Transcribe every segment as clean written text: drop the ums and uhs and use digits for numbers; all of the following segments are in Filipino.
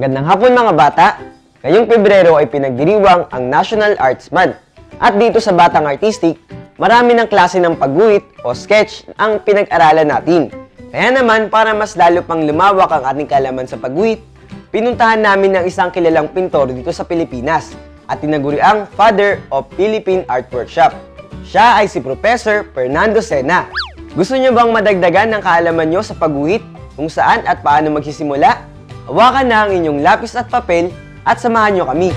Magandang hapon mga bata! Ngayong Pebrero ay pinagdiriwang ang National Arts Month. At dito sa Batang Artistic, marami ng klase ng pagguhit o sketch ang pinag-aralan natin. Kaya naman, para mas lalo pang lumawak ang ating kaalaman sa pagguhit, pinuntahan namin ng isang kilalang pintor dito sa Pilipinas at tinaguriang Father of Philippine Art Workshop. Siya ay si Professor Fernando Sena. Gusto niyo bang madagdagan ng kaalaman niyo sa pagguhit, kung saan at paano magsisimula? Hawakan na ang inyong lapis at papel at samahan niyo kami.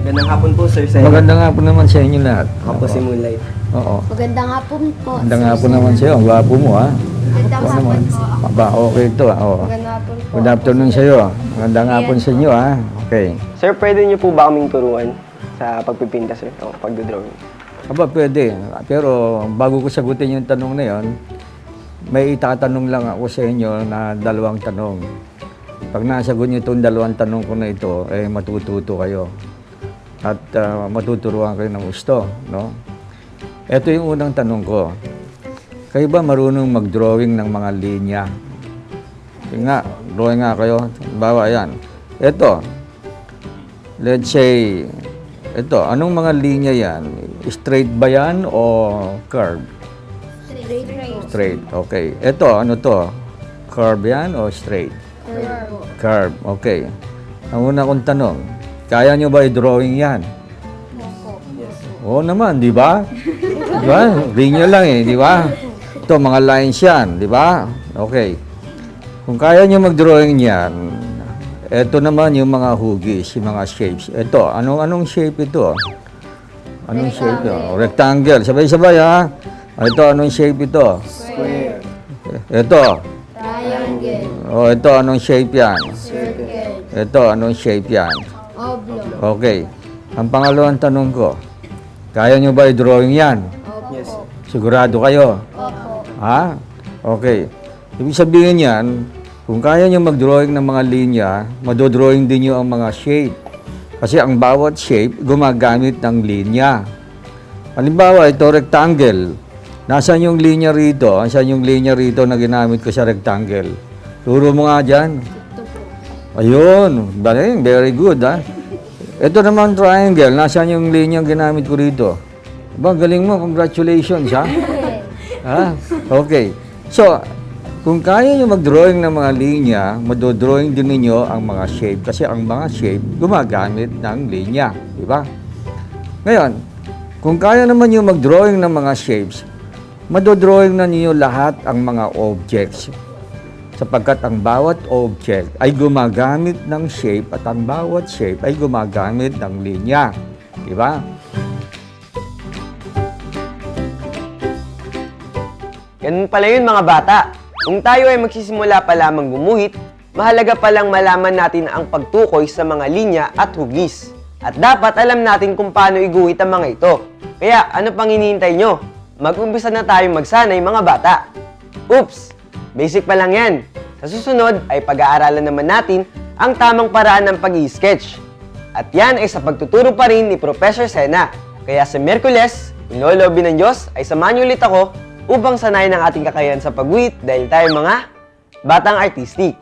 Magandang hapon po, Sir Sena. Magandang hapon naman sa inyo lahat. Ako po si Moonlight. Oo. Magandang hapon po. Magandang hapon naman sa iyo. Ang gwapo mo, ha? Magandang hapon po. Aba, okay ito, ha? Oo. Magandang hapon po. Good afternoon sa iyo. Magandang hapon sa inyo, ha? Okay. Sir, pwede niyo po ba kaming turuan sa pagpipinta, sir? O pagdodrawing? Aba, pwede. Pero bago ko sagutin yung tanong na yon, may itatanong lang ako sa inyo na dalawang tanong. Pag nasagot niyo itong dalawang tanong ko na ito, eh matututo kayo. At matuturuan kayo ng gusto, no? Ito yung unang tanong ko. Kayo ba marunong mag-drawing ng mga linya? Sige nga, drawing nga kayo. Bawa yan. Ito, let's say, ito, anong mga linya yan? Straight ba yan o curve? Straight, okay. Ito, ano to? Curve yan o straight? Curve, okay. Ang una kong tanong, kaya nyo ba i-drawing yan? Oo naman, di ba? Di ba? Linya lang eh, di ba? Ito, mga lines yan, di ba? Okay. Kung kaya nyo mag-drawing yan, ito naman yung mga hugis, yung mga shapes. Ito, anong shape ito? Anong shape ito? Rectangle. Sabay-sabay ha? Ito, anong shape ito? Square. Ito. Triangle. O, ito, anong shape yan? Circle. Ito, anong shape yan? Oblong. Okay. Ang pangalawang tanong ko, kaya nyo ba i-drawing yan? Opo. Yes, sir. Sigurado kayo? Opo. Ha? Okay. Ibig sabihin yan, kung kaya nyo mag-drawing ng mga linya, madodrawing din nyo ang mga shape. Kasi ang bawat shape, gumagamit ng linya. Halimbawa, ito rectangle. Nasaan yung linya rito? Nasaan yung linya rito na ginamit ko sa rectangle? Turo mo nga dyan. Ito po. Ayun. Very good, ha? Ito naman triangle. Nasaan yung linya ginamit ko rito? Ba, galing mo. Congratulations, ha? Ha? Okay. So, kung kaya nyo mag-drawing ng mga linya, madodrawing din ninyo ang mga shape. Kasi ang mga shape, gumagamit ng linya. Di ba? Ngayon, kung kaya naman nyo mag-drawing ng mga shapes, madodrawing na niyo lahat ang mga objects. Sapagkat ang bawat object ay gumagamit ng shape at ang bawat shape ay gumagamit ng linya. Di ba? Ganun pala yun mga bata. Kung tayo ay magsisimula pa lamang gumuhit, mahalaga palang malaman natin ang pagtukoy sa mga linya at hugis. At dapat alam natin kung paano iguhit ang mga ito. Kaya ano pang hinihintay nyo? Mag-umpisa na tayong magsanay mga bata. Oops! Basic pa lang yan. Sa susunod ay pag-aaralan naman natin ang tamang paraan ng pag-i-sketch. At yan ay sa pagtuturo pa rin ni Professor Sena. Kaya sa Miyerkules, ilolobi ng Diyos ay samahan niyo ulit ako upang sanayin ang ating kakayahan sa pagguhit dahil tayo mga batang artistic.